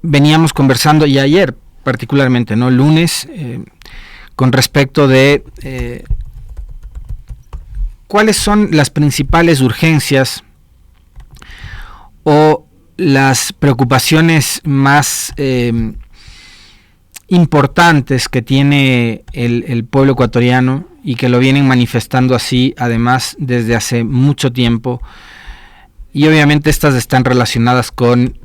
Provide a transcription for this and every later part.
veníamos conversando, y ayer particularmente, ¿no? Lunes, con respecto de cuáles son las principales urgencias o las preocupaciones más importantes que tiene el pueblo ecuatoriano, y que lo vienen manifestando así además desde hace mucho tiempo, y obviamente estas están relacionadas con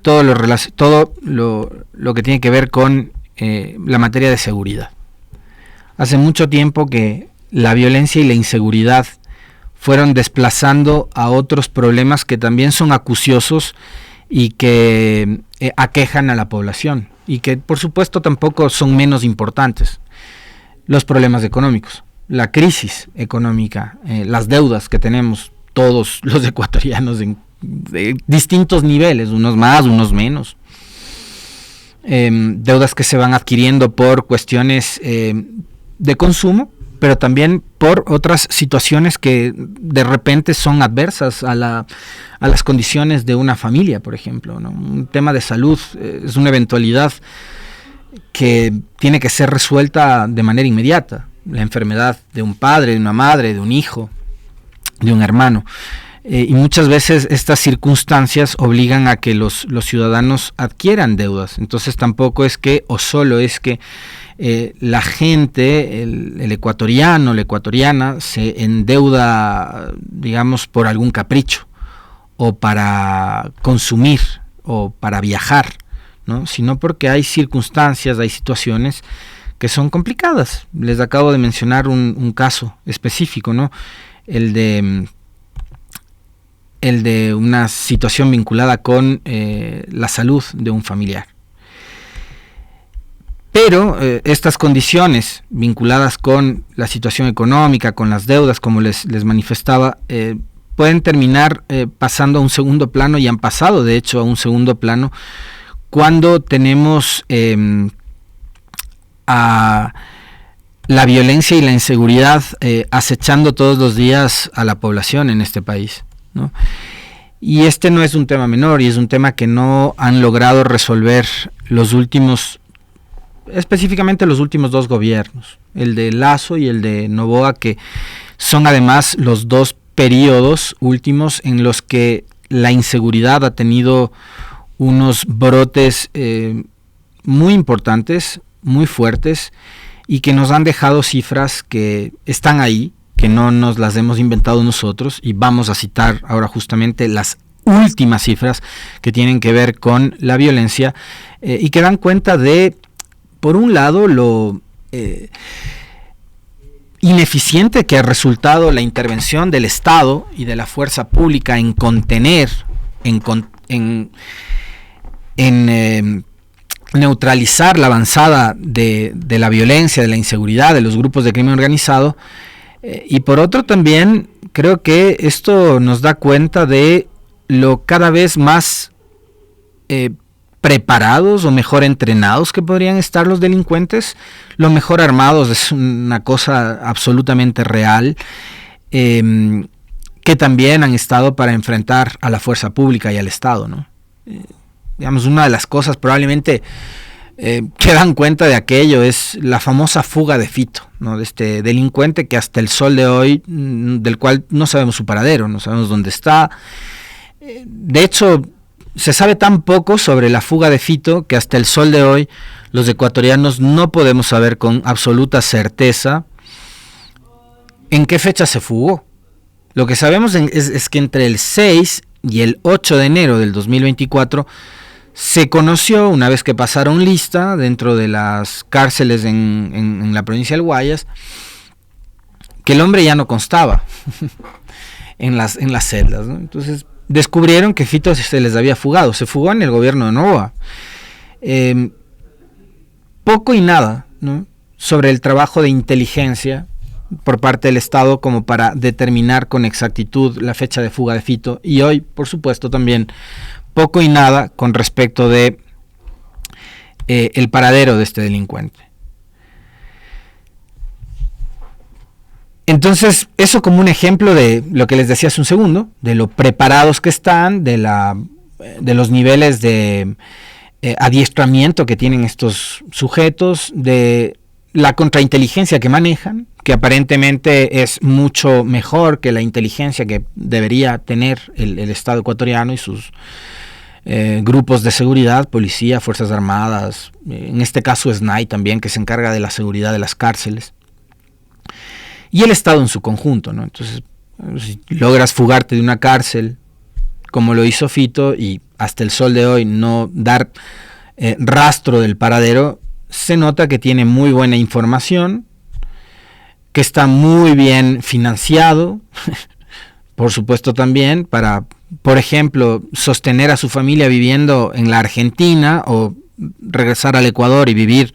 todo lo que tiene que ver con la materia de seguridad. Hace mucho tiempo que la violencia y la inseguridad fueron desplazando a otros problemas que también son acuciosos y que aquejan a la población, y que por supuesto tampoco son menos importantes. Los problemas económicos, la crisis económica, las deudas que tenemos todos los ecuatorianos de distintos niveles, unos más, unos menos, deudas que se van adquiriendo por cuestiones de consumo, pero también por otras situaciones que de repente son adversas a las condiciones de una familia, por ejemplo, ¿no? Un tema de salud es una eventualidad que tiene que ser resuelta de manera inmediata. La enfermedad de un padre, de una madre, de un hijo, de un hermano. Y muchas veces estas circunstancias obligan a que los ciudadanos adquieran deudas. Entonces tampoco es que, o solo es que la gente, el ecuatoriano, la ecuatoriana, se endeuda, digamos, por algún capricho, o para consumir, o para viajar, ¿no? Sino porque hay circunstancias, hay situaciones que son complicadas. Les acabo de mencionar un caso específico, ¿no? El de una situación vinculada con la salud de un familiar. Pero estas condiciones vinculadas con la situación económica, con las deudas, como les manifestaba, pueden terminar pasando a un segundo plano, y han pasado de hecho a un segundo plano, cuando tenemos a la violencia y la inseguridad acechando todos los días a la población en este país, ¿no? Y este no es un tema menor, y es un tema que no han logrado resolver específicamente los últimos dos gobiernos, el de Lasso y el de Noboa, que son además los dos periodos últimos en los que la inseguridad ha tenido unos brotes muy importantes, muy fuertes, y que nos han dejado cifras que están ahí, que no nos las hemos inventado nosotros, y vamos a citar ahora justamente las últimas cifras que tienen que ver con la violencia, y que dan cuenta de, por un lado, lo ineficiente que ha resultado la intervención del Estado y de la fuerza pública en contener, en neutralizar la avanzada de la violencia, de la inseguridad, de los grupos de crimen organizado, y por otro también creo que esto nos da cuenta de lo cada vez más preparados o mejor entrenados que podrían estar los delincuentes. Lo mejor armados es una cosa absolutamente real, que también han estado para enfrentar a la fuerza pública y al Estado, ¿no? Digamos, una de las cosas probablemente que dan cuenta de aquello es la famosa fuga de Fito, ¿no? De este delincuente que hasta el sol de hoy, del cual no sabemos su paradero, no sabemos dónde está. De hecho, se sabe tan poco sobre la fuga de Fito que hasta el sol de hoy los ecuatorianos no podemos saber con absoluta certeza en qué fecha se fugó. Lo que sabemos es que entre el 6 y el 8 de enero del 2024 se conoció, una vez que pasaron lista dentro de las cárceles en la provincia del Guayas, que el hombre ya no constaba en las celdas, ¿no? Entonces descubrieron que Fito se les había fugado, se fugó en el gobierno de Noboa. Poco y nada, ¿no?, sobre el trabajo de inteligencia por parte del Estado como para determinar con exactitud la fecha de fuga de Fito, y hoy, por supuesto, también poco y nada con respecto de el paradero de este delincuente. Entonces, eso como un ejemplo de lo que les decía hace un segundo, de lo preparados que están, de la de los niveles de adiestramiento que tienen estos sujetos, de la contrainteligencia que manejan, que aparentemente es mucho mejor que la inteligencia que debería tener el Estado ecuatoriano y sus grupos de seguridad, policía, fuerzas armadas, en este caso SNAI también, que se encarga de la seguridad de las cárceles, y el Estado en su conjunto, ¿no? Entonces, si logras fugarte de una cárcel, como lo hizo Fito, y hasta el sol de hoy no dar rastro del paradero, se nota que tiene muy buena información, que está muy bien financiado, por supuesto también, para, por ejemplo, sostener a su familia viviendo en la Argentina o regresar al Ecuador y vivir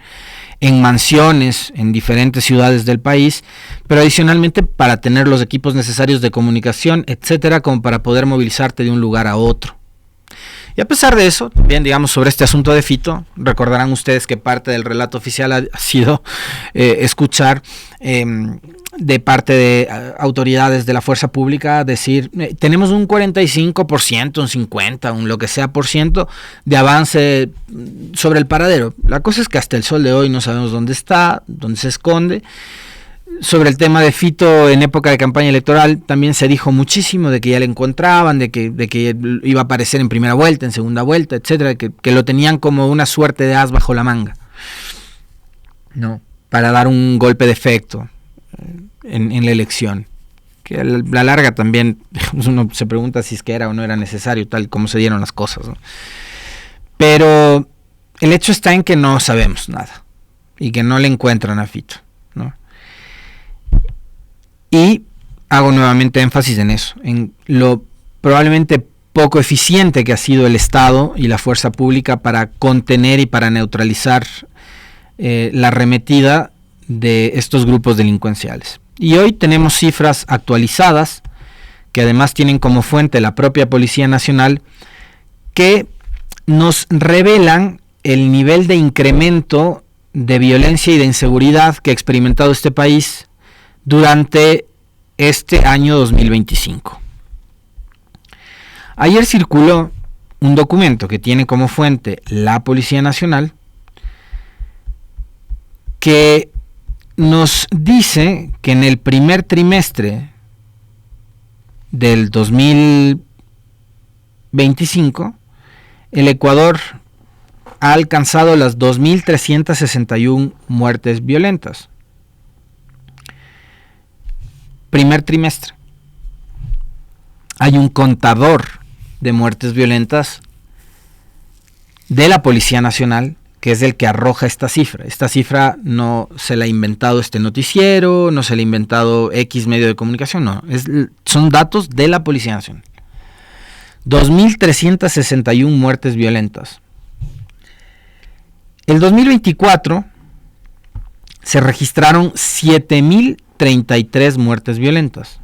en mansiones en diferentes ciudades del país, pero adicionalmente para tener los equipos necesarios de comunicación, etcétera, como para poder movilizarte de un lugar a otro. Y a pesar de eso, bien, digamos, sobre este asunto de Fito, recordarán ustedes que parte del relato oficial ha sido escuchar de parte de autoridades de la fuerza pública decir, tenemos un 45%, un 50%, un lo que sea por ciento de avance sobre el paradero. La cosa es que hasta el sol de hoy no sabemos dónde está, dónde se esconde. Sobre el tema de Fito en época de campaña electoral también se dijo muchísimo de que ya le encontraban, de que iba a aparecer en primera vuelta, en segunda vuelta, etcétera, que lo tenían como una suerte de as bajo la manga, ¿no? Para dar un golpe de efecto en la elección. Que a la larga también uno se pregunta si es que era o no era necesario, tal como se dieron las cosas, ¿no? Pero el hecho está en que no sabemos nada y que no le encuentran a Fito, ¿no? Y hago nuevamente énfasis en eso, en lo probablemente poco eficiente que ha sido el Estado y la fuerza pública para contener y para neutralizar la arremetida de estos grupos delincuenciales. Y hoy tenemos cifras actualizadas, que además tienen como fuente la propia Policía Nacional, que nos revelan el nivel de incremento de violencia y de inseguridad que ha experimentado este país durante este año 2025. Ayer circuló un documento que tiene como fuente la Policía Nacional, que nos dice que en el primer trimestre del 2025 el Ecuador ha alcanzado las 2.361 muertes violentas. Primer trimestre. Hay un contador de muertes violentas de la Policía Nacional que es el que arroja esta cifra. Esta cifra no se la ha inventado este noticiero, no se la ha inventado X medio de comunicación, no. Son datos de la Policía Nacional. 2.361 muertes violentas. El 2024 se registraron 7.033 muertes violentas,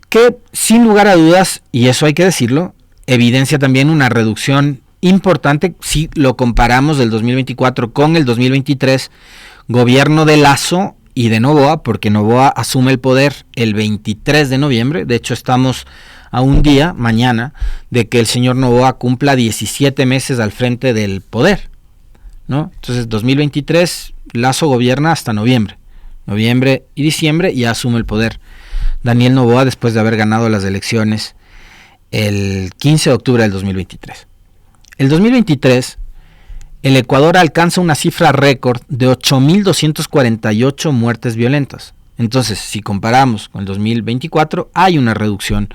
que sin lugar a dudas, y eso hay que decirlo, evidencia también una reducción importante si lo comparamos del 2024 con el 2023, gobierno de Lasso y de Noboa, porque Noboa asume el poder el 23 de noviembre, de hecho estamos a un día, mañana, de que el señor Noboa cumpla 17 meses al frente del poder, ¿no? Entonces 2023, Lasso gobierna hasta noviembre y diciembre, y asume el poder Daniel Noboa después de haber ganado las elecciones el 15 de octubre del 2023. El 2023, el Ecuador alcanza una cifra récord de 8.248 muertes violentas. Entonces, si comparamos con el 2024, hay una reducción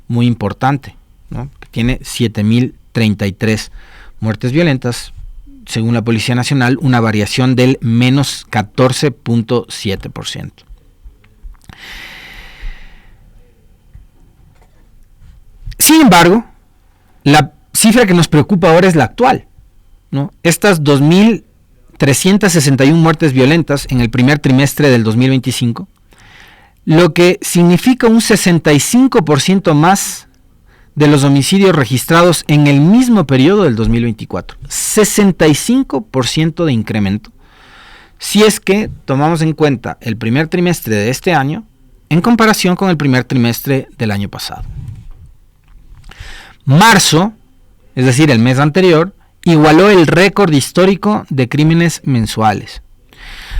muy importante, ¿no? Que tiene 7.033 muertes violentas, según la Policía Nacional, una variación del menos 14.7%. Sin embargo, la cifra que nos preocupa ahora es la actual, ¿no? Estas 2.361 muertes violentas en el primer trimestre del 2025, lo que significa un 65% más de los homicidios registrados en el mismo periodo del 2024. 65% de incremento, si es que tomamos en cuenta el primer trimestre de este año en comparación con el primer trimestre del año pasado. Marzo, es decir, el mes anterior, igualó el récord histórico de crímenes mensuales.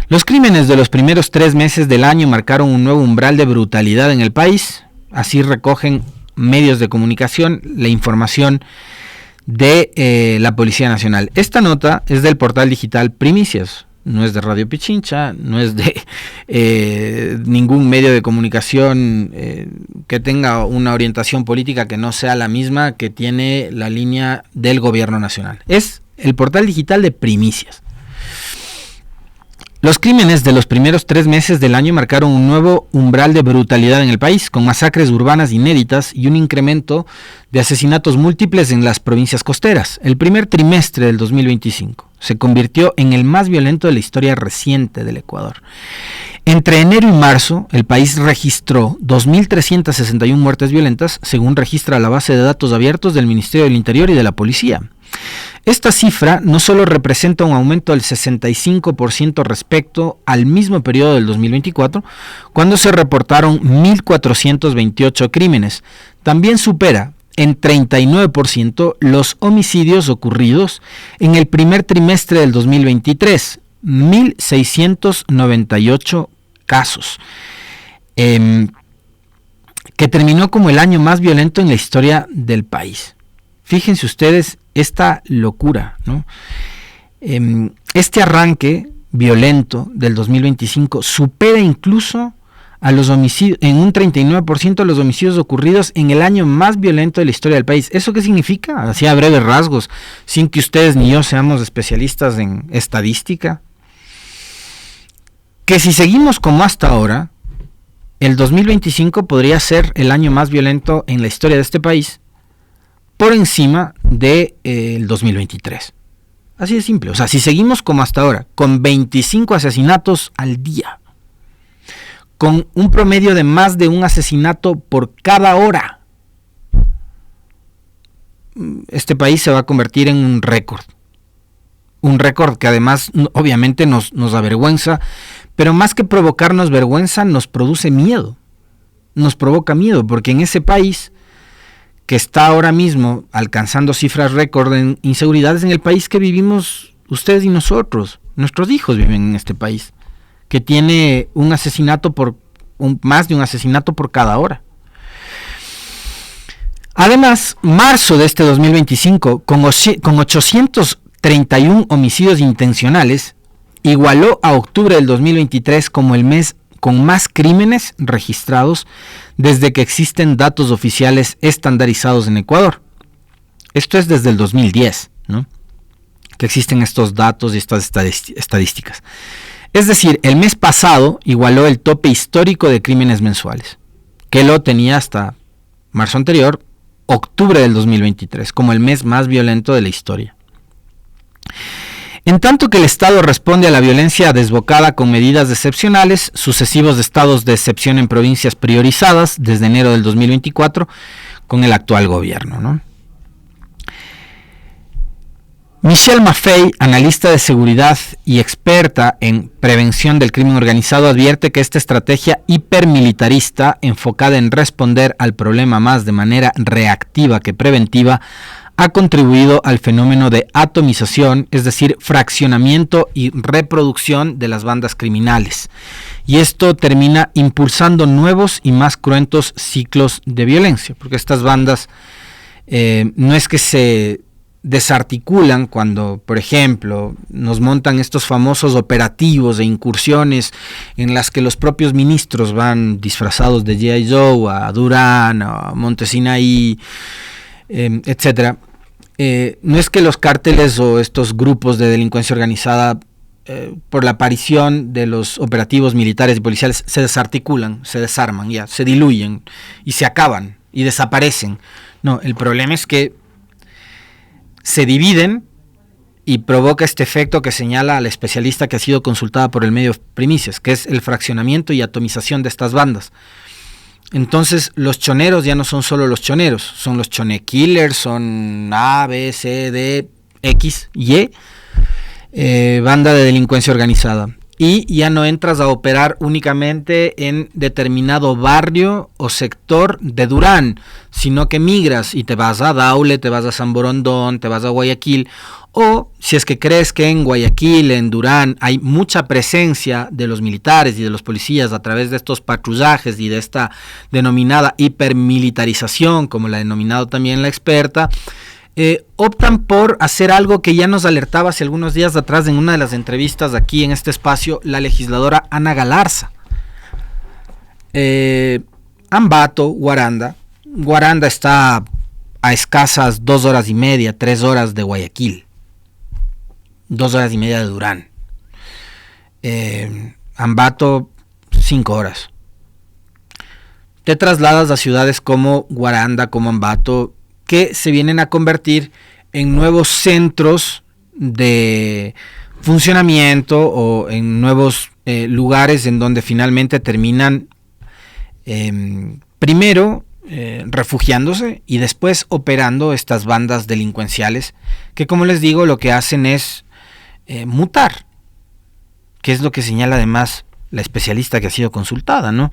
Los crímenes de los primeros 3 meses del año marcaron un nuevo umbral de brutalidad en el país. Así recogen medios de comunicación la información de la Policía Nacional. Esta nota es del portal digital Primicias, no es de Radio Pichincha, no es de ningún medio de comunicación que tenga una orientación política que no sea la misma que tiene la línea del gobierno nacional. Es el portal digital de Primicias. Los crímenes de los primeros 3 meses del año marcaron un nuevo umbral de brutalidad en el país, con masacres urbanas inéditas y un incremento de asesinatos múltiples en las provincias costeras. El primer trimestre del 2025 se convirtió en el más violento de la historia reciente del Ecuador. Entre enero y marzo, el país registró 2.361 muertes violentas, según registra la base de datos abiertos del Ministerio del Interior y de la Policía. Esta cifra no solo representa un aumento del 65% respecto al mismo periodo del 2024, cuando se reportaron 1.428 crímenes, también supera en 39% los homicidios ocurridos en el primer trimestre del 2023, 1.698 casos, que terminó como el año más violento en la historia del país. Fíjense ustedes esta locura, ¿no? Este arranque violento del 2025 supera incluso a los homicidios, en un 39% los homicidios ocurridos en el año más violento de la historia del país. ¿Eso qué significa? Así a breves rasgos, sin que ustedes ni yo seamos especialistas en estadística. Que si seguimos como hasta ahora, el 2025 podría ser el año más violento en la historia de este país, por encima del 2023. Así de simple. O sea, si seguimos como hasta ahora, con 25 asesinatos al día, con un promedio de más de un asesinato por cada hora, este país se va a convertir en un récord. Un récord que además obviamente nos avergüenza, pero más que provocarnos vergüenza, nos produce miedo. Nos provoca miedo, porque en ese país que está ahora mismo alcanzando cifras récord en inseguridades, en el país que vivimos ustedes y nosotros, nuestros hijos viven en este país, que tiene un asesinato más de un asesinato por cada hora. Además, marzo de este 2025, con 831 homicidios intencionales, igualó a octubre del 2023 como el mes con más crímenes registrados desde que existen datos oficiales estandarizados en Ecuador. Esto es desde el 2010, ¿no?, que existen estos datos y estas estadísticas. Es decir, el mes pasado igualó el tope histórico de crímenes mensuales, que lo tenía hasta marzo anterior, octubre del 2023, como el mes más violento de la historia. En tanto que el Estado responde a la violencia desbocada con medidas excepcionales, sucesivos estados de excepción en provincias priorizadas desde enero del 2024 con el actual gobierno, ¿no? Michelle Maffei, analista de seguridad y experta en prevención del crimen organizado, advierte que esta estrategia hipermilitarista, enfocada en responder al problema más de manera reactiva que preventiva, ha contribuido al fenómeno de atomización, es decir, fraccionamiento y reproducción de las bandas criminales. Y esto termina impulsando nuevos y más cruentos ciclos de violencia, porque estas bandas no es que se desarticulan cuando, por ejemplo, nos montan estos famosos operativos de incursiones en las que los propios ministros van disfrazados de G.I. Joe a Durán, a Montesinaí, etcétera. No es que los cárteles o estos grupos de delincuencia organizada, por la aparición de los operativos militares y policiales, se desarticulan, se desarman, ya, se diluyen y se acaban y desaparecen. No, el problema es que se dividen y provoca este efecto que señala a la especialista que ha sido consultada por el medio Primicias, que es el fraccionamiento y atomización de estas bandas. Entonces los choneros ya no son solo los choneros, son los chone killers, son A, B, C, D, X, Y, banda de delincuencia organizada. y ya no entras a operar únicamente en determinado barrio o sector de Durán, sino que migras y te vas a Daule, te vas a San Borondón, te vas a Guayaquil, o si es que crees que en Guayaquil, en Durán, hay mucha presencia de los militares y de los policías a través de estos patrullajes y de esta denominada hipermilitarización, como la ha denominado también la experta, optan por hacer algo que ya nos alertaba hace algunos días atrás en una de las entrevistas aquí en este espacio la legisladora Ana Galarza. Ambato, Guaranda está a escasas 2 horas y media, 3 horas de Guayaquil, 2 horas y media de Durán. Ambato, 5 horas. Te trasladas a ciudades como Guaranda, como Ambato, que se vienen a convertir en nuevos centros de funcionamiento o en nuevos lugares en donde finalmente terminan primero refugiándose y después operando estas bandas delincuenciales que, como les digo, lo que hacen es mutar, que es lo que señala además la especialista que ha sido consultada, ¿no?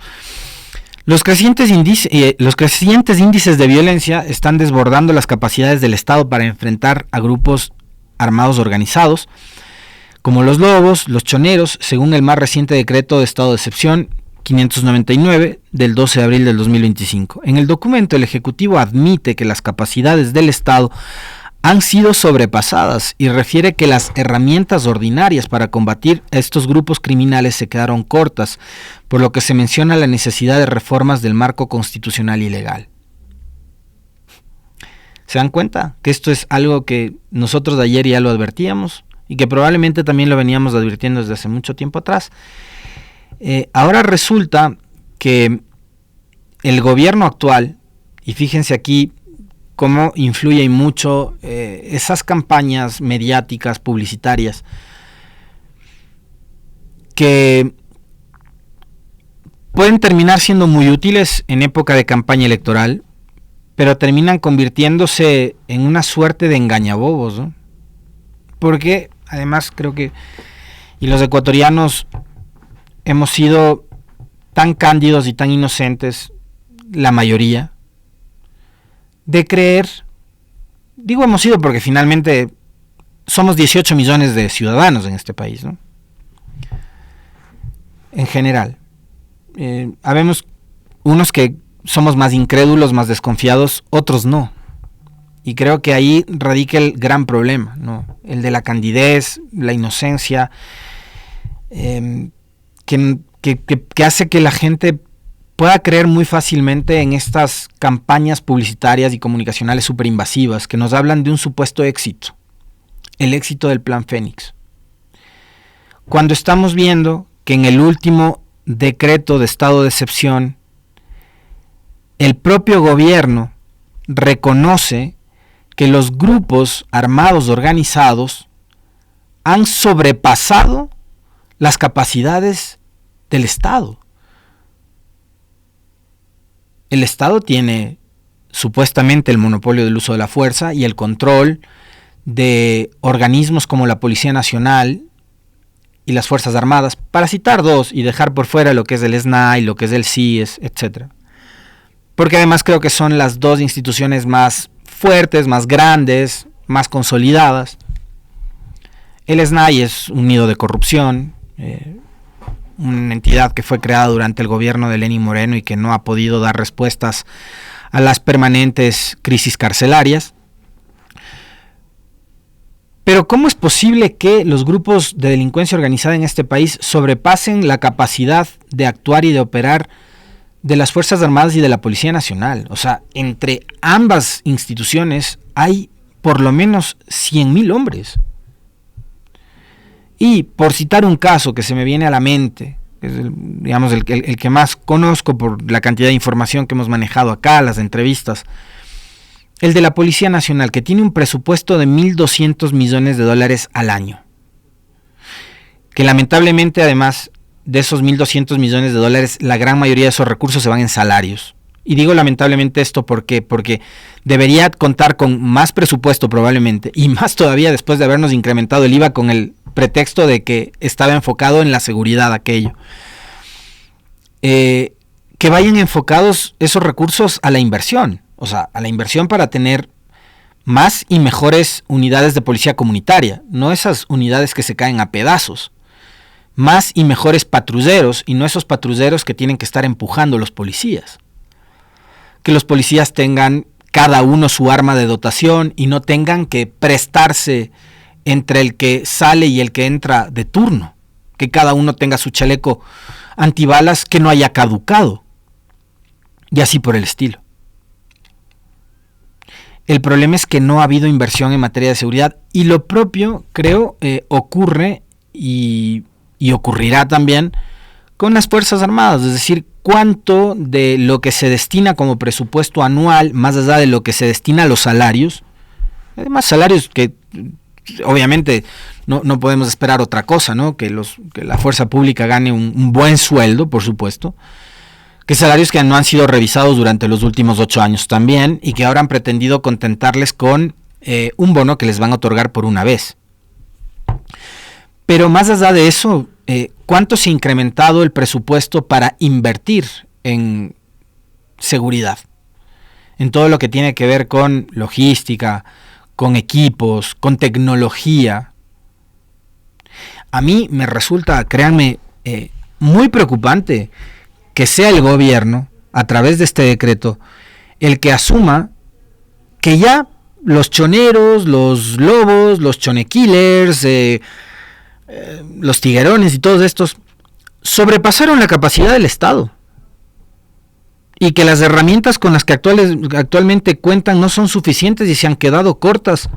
Los crecientes índices de violencia están desbordando las capacidades del Estado para enfrentar a grupos armados organizados, como los lobos, los choneros, según el más reciente decreto de estado de excepción 599 del 12 de abril del 2025. En el documento, el Ejecutivo admite que las capacidades del Estado han sido sobrepasadas y refiere que las herramientas ordinarias para combatir a estos grupos criminales se quedaron cortas, por lo que se menciona la necesidad de reformas del marco constitucional y legal. ¿Se dan cuenta que esto es algo que nosotros de ayer ya lo advertíamos y que probablemente también lo veníamos advirtiendo desde hace mucho tiempo atrás? Ahora resulta que el gobierno actual, y fíjense aquí cómo influye mucho esas campañas mediáticas, publicitarias, que pueden terminar siendo muy útiles en época de campaña electoral, pero terminan convirtiéndose en una suerte de engañabobos, ¿no? Porque además creo que, y los ecuatorianos hemos sido tan cándidos y tan inocentes, la mayoría, de creer, digo hemos sido porque finalmente somos 18 millones de ciudadanos en este país, ¿no? En general. Habemos unos que somos más incrédulos, más desconfiados, otros no. Y creo que ahí radica el gran problema, ¿no? El de la candidez, la inocencia, que hace que la gente pueda creer muy fácilmente en estas campañas publicitarias y comunicacionales súper invasivas que nos hablan de un supuesto éxito, el éxito del Plan Fénix. Cuando estamos viendo que en el último decreto de estado de excepción, el propio gobierno reconoce que los grupos armados organizados han sobrepasado las capacidades del Estado. El Estado tiene supuestamente el monopolio del uso de la fuerza y el control de organismos como la Policía Nacional y las Fuerzas Armadas, para citar dos y dejar por fuera lo que es el SNAI, lo que es el CIES, etc. Porque además creo que son las dos instituciones más fuertes, más grandes, más consolidadas. El SNAI es un nido de corrupción, una entidad que fue creada durante el gobierno de Lenín Moreno y que no ha podido dar respuestas a las permanentes crisis carcelarias. Pero ¿cómo es posible que los grupos de delincuencia organizada en este país sobrepasen la capacidad de actuar y de operar de las Fuerzas Armadas y de la Policía Nacional? O sea, entre ambas instituciones hay por lo menos 100.000 hombres. Y por citar un caso que se me viene a la mente, que es el que más conozco por la cantidad de información que hemos manejado acá, las entrevistas, el de la Policía Nacional, que tiene un presupuesto de $1.200 millones al año. Que lamentablemente, además de esos $1.200 millones, la gran mayoría de esos recursos se van en salarios. Y digo lamentablemente esto porque debería contar con más presupuesto probablemente, y más todavía después de habernos incrementado el IVA con el pretexto de que estaba enfocado en la seguridad aquello. Que vayan enfocados esos recursos a la inversión, o sea, a la inversión para tener más y mejores unidades de policía comunitaria, no esas unidades que se caen a pedazos, más y mejores patrulleros, y no esos patrulleros que tienen que estar empujando los policías. Que los policías tengan cada uno su arma de dotación y no tengan que prestarse entre el que sale y el que entra de turno, que cada uno tenga su chaleco antibalas que no haya caducado, y así por el estilo. El problema es que no ha habido inversión en materia de seguridad, y lo propio, creo, ocurre y ocurrirá también con las Fuerzas Armadas, es decir, cuánto de lo que se destina como presupuesto anual, más allá de lo que se destina a los salarios, además salarios que obviamente no podemos esperar otra cosa, ¿no? Que la fuerza pública gane un buen sueldo, por supuesto, que salarios que no han sido revisados durante los últimos 8 años también, y que ahora han pretendido contentarles con un bono que les van a otorgar por una vez. Pero más allá de eso, ¿cuánto se ha incrementado el presupuesto para invertir en seguridad? En todo lo que tiene que ver con logística, con equipos, con tecnología. A mí me resulta, créanme, muy preocupante que sea el gobierno, a través de este decreto, el que asuma que ya los choneros, los lobos, los chonequillers, los tiguerones y todos estos sobrepasaron la capacidad del Estado, y que las herramientas con las que actualmente cuentan no son suficientes y se han quedado cortas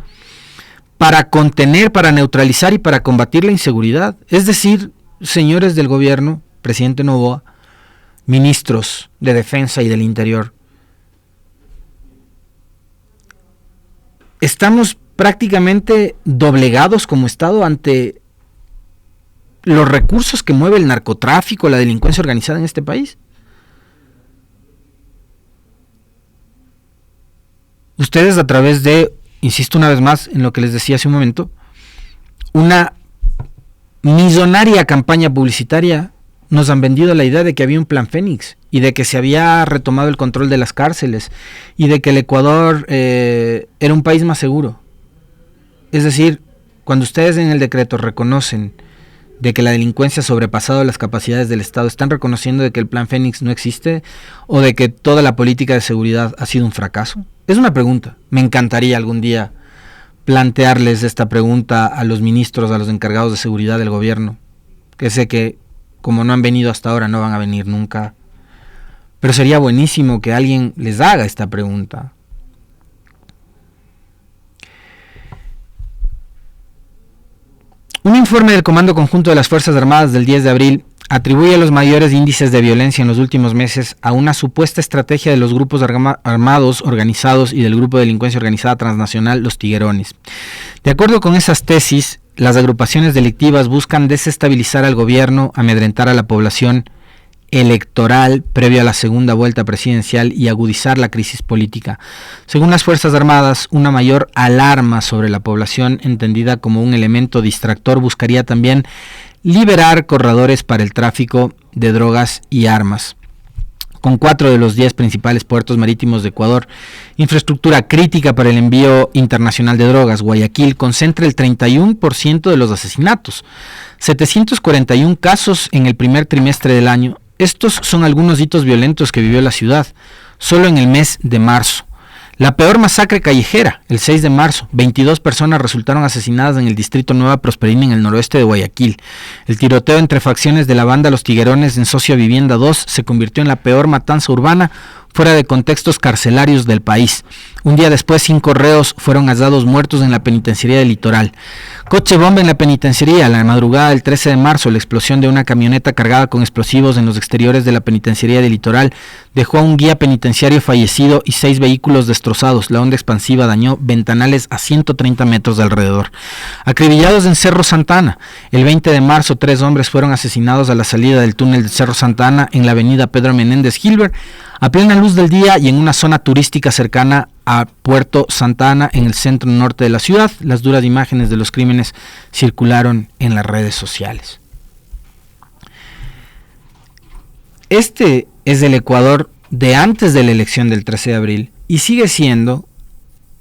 para contener, para neutralizar y para combatir la inseguridad. Es decir, señores del gobierno, presidente Noboa, ministros de Defensa y del Interior, estamos prácticamente doblegados como Estado ante los recursos que mueve el narcotráfico, la delincuencia organizada en este país. Ustedes, a través de, insisto una vez más en lo que les decía hace un momento, una millonaria campaña publicitaria, nos han vendido la idea de que había un plan Fénix y de que se había retomado el control de las cárceles y de que el Ecuador era un país más seguro. Es decir, cuando ustedes en el decreto reconocen de que la delincuencia ha sobrepasado las capacidades del Estado, ¿están reconociendo de que el plan Fénix no existe o de que toda la política de seguridad ha sido un fracaso? Es una pregunta. Me encantaría algún día plantearles esta pregunta a los ministros, a los encargados de seguridad del gobierno, que sé que como no han venido hasta ahora no van a venir nunca, pero sería buenísimo que alguien les haga esta pregunta. Un informe del Comando Conjunto de las Fuerzas Armadas del 10 de abril atribuye los mayores índices de violencia en los últimos meses a una supuesta estrategia de los grupos armados organizados y del grupo de delincuencia organizada transnacional, los Tiguerones. De acuerdo con esas tesis, las agrupaciones delictivas buscan desestabilizar al gobierno, amedrentar a la población electoral previo a la segunda vuelta presidencial y agudizar la crisis política. Según las Fuerzas Armadas, una mayor alarma sobre la población, entendida como un elemento distractor, buscaría también liberar corredores para el tráfico de drogas y armas. Con 4 de los 10 principales puertos marítimos de Ecuador, infraestructura crítica para el envío internacional de drogas, Guayaquil concentra el 31% de los asesinatos, 741 casos en el primer trimestre del año. Estos son algunos hitos violentos que vivió la ciudad, solo en el mes de marzo. La peor masacre callejera, el 6 de marzo, 22 personas resultaron asesinadas en el distrito Nueva Prosperina en el noroeste de Guayaquil. El tiroteo entre facciones de la banda Los Tiguerones en Socio Vivienda 2 se convirtió en la peor matanza urbana fuera de contextos carcelarios del país. Un día después, 5 reos fueron hallados muertos en la penitenciaría del Litoral. Coche bomba en la penitenciaría. La madrugada del 13 de marzo, la explosión de una camioneta cargada con explosivos en los exteriores de la penitenciaría del Litoral dejó a un guía penitenciario fallecido y 6 vehículos destrozados. La onda expansiva dañó ventanales a 130 metros de alrededor. Acribillados en Cerro Santana. El 20 de marzo, 3 hombres fueron asesinados a la salida del túnel de Cerro Santana en la avenida Pedro Menéndez Gilbert, a plena luz del día y en una zona turística cercana a Puerto Santa Ana, en el centro norte de la ciudad. Las duras imágenes de los crímenes circularon en las redes sociales. Este es el Ecuador de antes de la elección del 13 de abril y sigue siendo,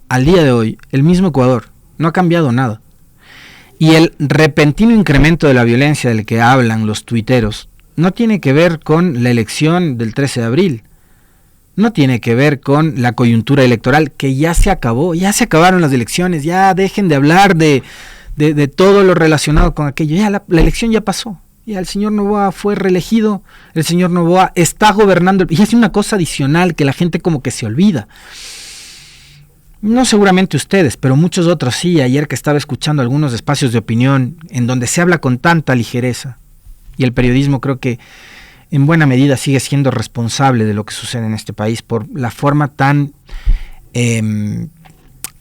al día de hoy, el mismo Ecuador. No ha cambiado nada. Y el repentino incremento de la violencia del que hablan los tuiteros no tiene que ver con la elección del 13 de abril. No tiene que ver con la coyuntura electoral, que ya se acabó, ya se acabaron las elecciones, ya dejen de hablar de todo lo relacionado con aquello. Ya la elección ya pasó. Ya el señor Noboa fue reelegido, el señor Noboa está gobernando, y es una cosa adicional que la gente como que se olvida. No seguramente ustedes, pero muchos otros sí. Ayer que estaba escuchando algunos espacios de opinión en donde se habla con tanta ligereza, y el periodismo creo que en buena medida sigue siendo responsable de lo que sucede en este país por la forma tan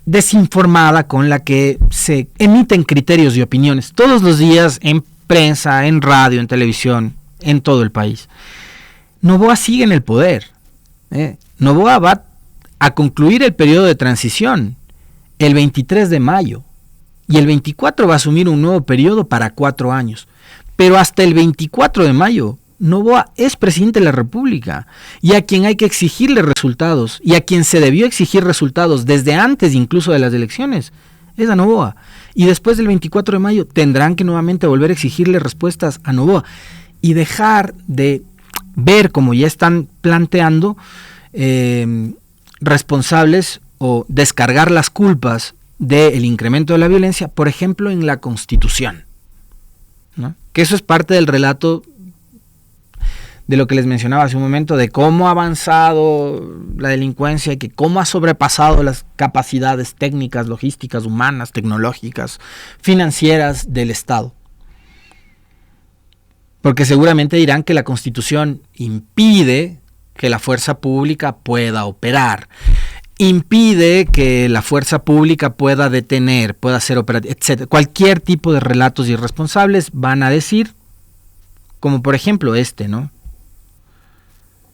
desinformada con la que se emiten criterios y opiniones todos los días en prensa, en radio, en televisión, en todo el país. Noboa sigue en el poder. Noboa va a concluir el periodo de transición el 23 de mayo y el 24 va a asumir un nuevo periodo para 4 años. Pero hasta el 24 de mayo Noboa es presidente de la República, y a quien hay que exigirle resultados, y a quien se debió exigir resultados desde antes incluso de las elecciones, es a Noboa. Y después del 24 de mayo tendrán que nuevamente volver a exigirle respuestas a Noboa y dejar de ver, como ya están planteando, responsables o descargar las culpas del incremento de la violencia, por ejemplo, en la Constitución, ¿no? Que eso es parte del relato de lo que les mencionaba hace un momento, de cómo ha avanzado la delincuencia y que cómo ha sobrepasado las capacidades técnicas, logísticas, humanas, tecnológicas, financieras del Estado. Porque seguramente dirán que la Constitución impide que la fuerza pública pueda operar, impide que la fuerza pública pueda detener, pueda ser operativa, etc. Cualquier tipo de relatos irresponsables van a decir, como por ejemplo ¿no?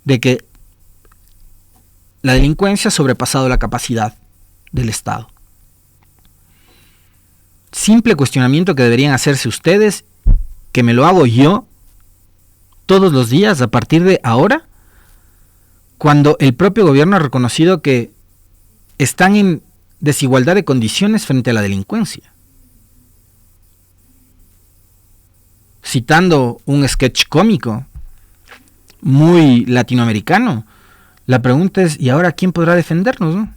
De que la delincuencia ha sobrepasado la capacidad del Estado. Simple cuestionamiento que deberían hacerse ustedes, que me lo hago yo todos los días a partir de ahora, cuando el propio gobierno ha reconocido que están en desigualdad de condiciones frente a la delincuencia. Citando un sketch cómico muy latinoamericano, la pregunta es, ¿y ahora quién podrá defendernos, no?